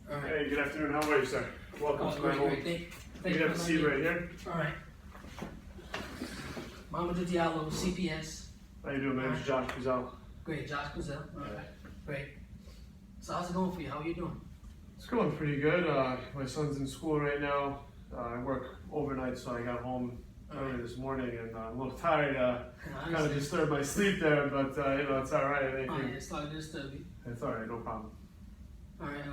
All right. Hey, good afternoon. How are you, sir? Welcome to my home. Thank You you have a for seat letting me- right here. All right. Mamadou Diallo, CPS. How you doing? My name's Josh Kuzel. Great, Josh Kuzel. All right. Great. So how's it going for you? How are you doing? It's going pretty good. My son's in school right now. I work overnight, so I got home early this morning, and I'm a little tired. Kind of disturbed my sleep there, but it's all right. I Oh, think yeah, it's not disturb you. it's all right. No problem. All right.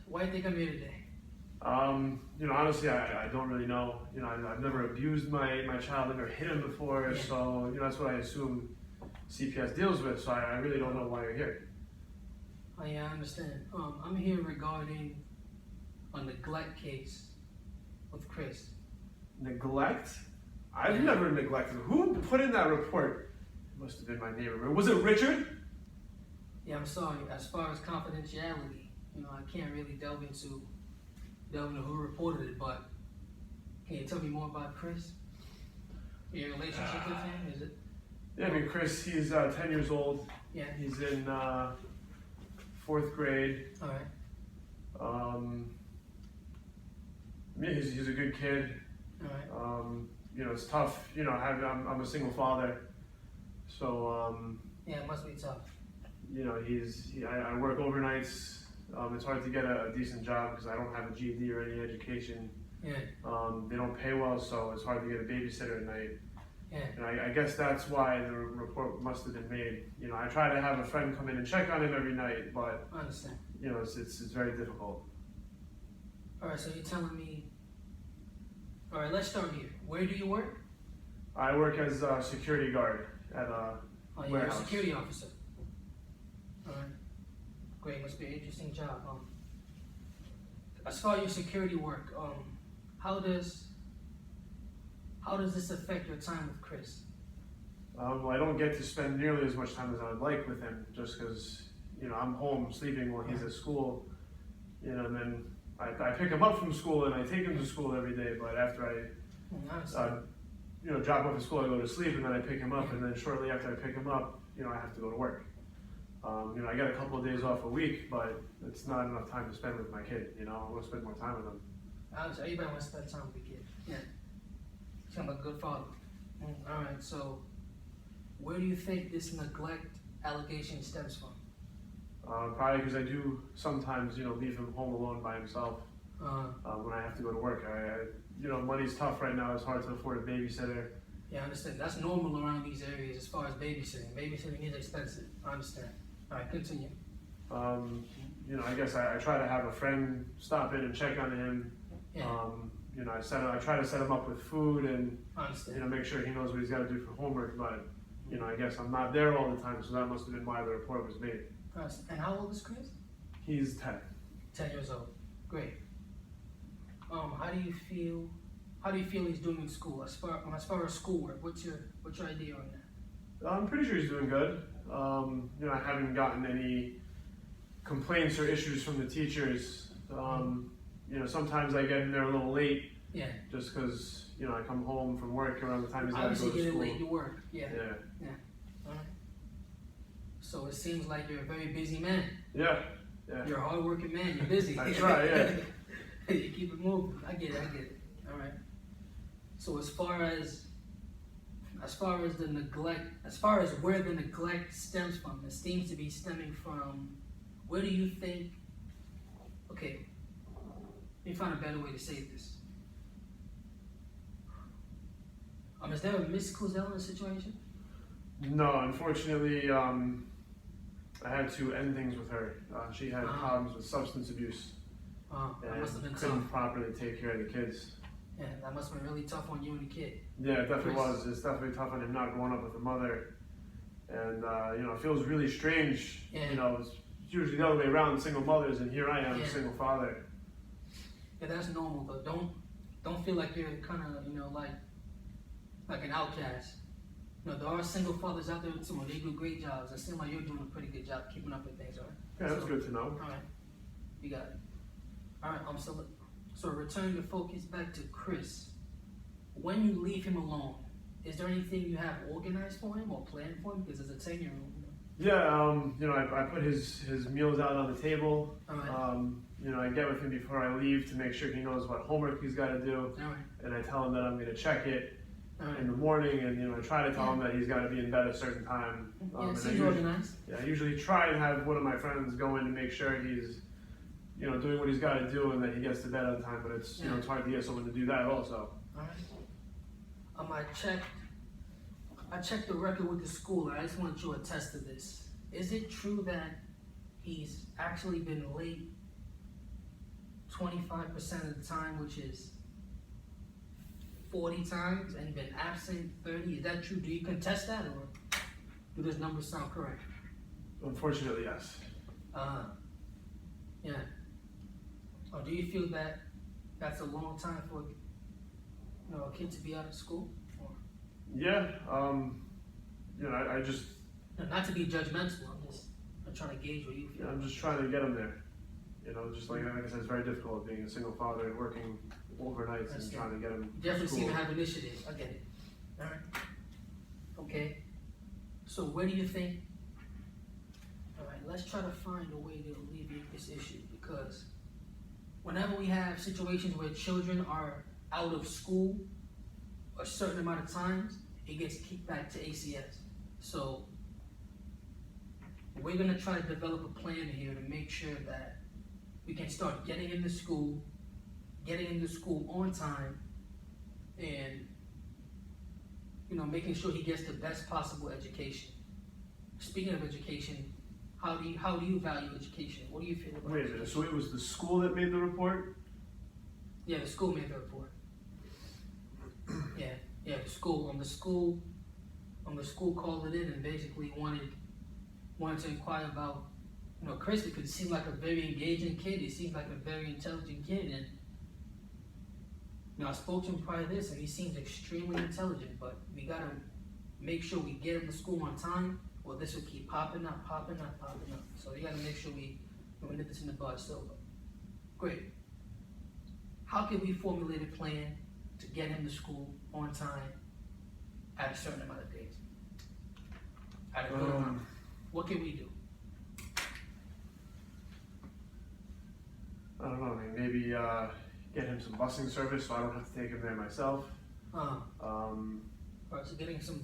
Why do you think I'm here today? Honestly, I don't really know. I've never abused my child, never hit him before, Yeah. so that's what I assume CPS deals with. So I really don't know why you're here. Oh yeah, I understand. I'm here regarding a neglect case with Chris. Neglect? I've never neglected. Who put in that report? It must have been my neighbor. Was it Richard? Yeah, I'm sorry. As far as confidentiality, I can't really delve into who reported it, but can you tell me more about Chris? Your relationship with him? Is it? Yeah, Chris, he's 10 years old. Yeah. He's in 4th grade. All right. He's a good kid. All right. It's tough. I'm a single father. So, Yeah, it must be tough. I work overnights. It's hard to get a decent job because I don't have a GED or any education. Yeah. They don't pay well, so it's hard to get a babysitter at night. Yeah. And I guess that's why the report must have been made. I try to have a friend come in and check on him every night, but I understand. it's very difficult. All right. So you're telling me. All right. Let's start here. Where do you work? I work as a security guard at a Oh, you're a warehouse. security officer. All right. Great. Must be an interesting job. As far as your security work, how does this affect your time with Chris? I don't get to spend nearly as much time as I would like with him, just because I'm home sleeping while he's at school. And then I pick him up from school and I take him to school every day. But after I drop off at school, I go to sleep, and then I pick him up, and then shortly after I pick him up, I have to go to work. I get a couple of days off a week, but it's not enough time to spend with my kid. I want to spend more time with him. Obviously, everybody wants to spend time with the kid. Yeah. I'm a good father. All right. So, where do you think this neglect allegation stems from? Probably because I do sometimes, leave him home alone by himself when I have to go to work. Money's tough right now. It's hard to afford a babysitter. Yeah, I understand. That's normal around these areas as far as babysitting. Babysitting is expensive. I understand. All right, continue. I guess I try to have a friend stop in and check on him. Yeah. I try to set him up with food and I understand. make sure he knows what he's got to do for homework. But I guess I'm not there all the time, so that must have been why the report was made. I understand. And how old is Chris? He's 10. 10 years old. Great. How do you feel he's doing in school? As far as schoolwork, what's your idea on that? I'm pretty sure he's doing good. I haven't gotten any complaints or issues from the teachers. Sometimes I get in there a little late. Yeah. Just because I come home from work around the time he's got to Obviously, go to getting school. late to work. Yeah. Yeah. All right. So it seems like you're a very busy man. Yeah. You're a hardworking man. You're busy. I try. Yeah. You keep it moving. I get it. All right. So as far as the neglect, as far as where the neglect stems from, it seems to be stemming from. Where do you think? Okay. Let me find a better way to say this. Is there a Miss Kuzel in the situation? No, unfortunately, I had to end things with her. She had problems with substance abuse That must have been and couldn't tough. properly take care of the kids. Yeah, that must have been really tough on you and the kid. Yeah, it definitely Chris. was. It's definitely tough on him not growing up with a mother. And, it feels really strange. Yeah. It's usually the other way around, single mothers, and here I am, Yeah. a single father. Yeah, that's normal though. Don't feel like you're kind of like an outcast. There are single fathers out there too, and they do great jobs. It seems like you're doing a pretty good job keeping up with things, all right? Yeah, that's good to know. All right, you got it. All right, so returning the focus back to Chris. When you leave him alone, is there anything you have organized for him or planned for him? Because as a 10-year-old, Yeah, I put his meals out on the table. Alright, I get with him before I leave to make sure he knows what homework he's got to do, alright, and I tell him that I'm going to check it in alright. the morning, and I try to tell him that he's got to be in bed at a certain time. Yeah, And it seems organized. I usually try and have one of my friends go in to make sure he's, doing what he's got to do and that he gets to bed on time. But it's it's hard to get someone to do that also. Alright. I checked the record with the school, and I just want you to attest to this. Is it true that he's actually been late 25% of the time, which is 40 times, and been absent 30? Is that true? Do you contest that, or do those numbers sound correct? Unfortunately, yes. Yeah. Or do you feel that that's a long time for a kid to be out of school? Or, Yeah. I just not to be judgmental, I'm trying to gauge what you feel. I'm just trying to get him there. Just like I said, it's very difficult being a single father and working overnights and trying to get him You definitely to seem school. to have initiative. I get it. Alright. Okay. So where do you think? Alright, let's try to find a way to alleviate this issue, because whenever we have situations where children are out of school a certain amount of times, it gets kicked back to ACS. So we're gonna try to develop a plan here to make sure that we can start getting into school on time, and making sure he gets the best possible education. Speaking of education, how do you value education? What do you feel about Wait a education? minute. So it was the school that made the report? Yeah, the school made the report. Yeah, the school called it in and basically wanted to inquire about, Chris, because he seemed like a very engaging kid. He seemed like a very intelligent kid, and I spoke to him prior to this, and he seems extremely intelligent. But we gotta make sure we get him to school on time, or this will keep popping up. So we gotta make sure we nip this in the bud. So, great. How can we formulate a plan to get him to school on time at a certain amount of days? At a good amount. What can we do? I don't know. Maybe get him some busing service so I don't have to take him there myself. Alright, so getting some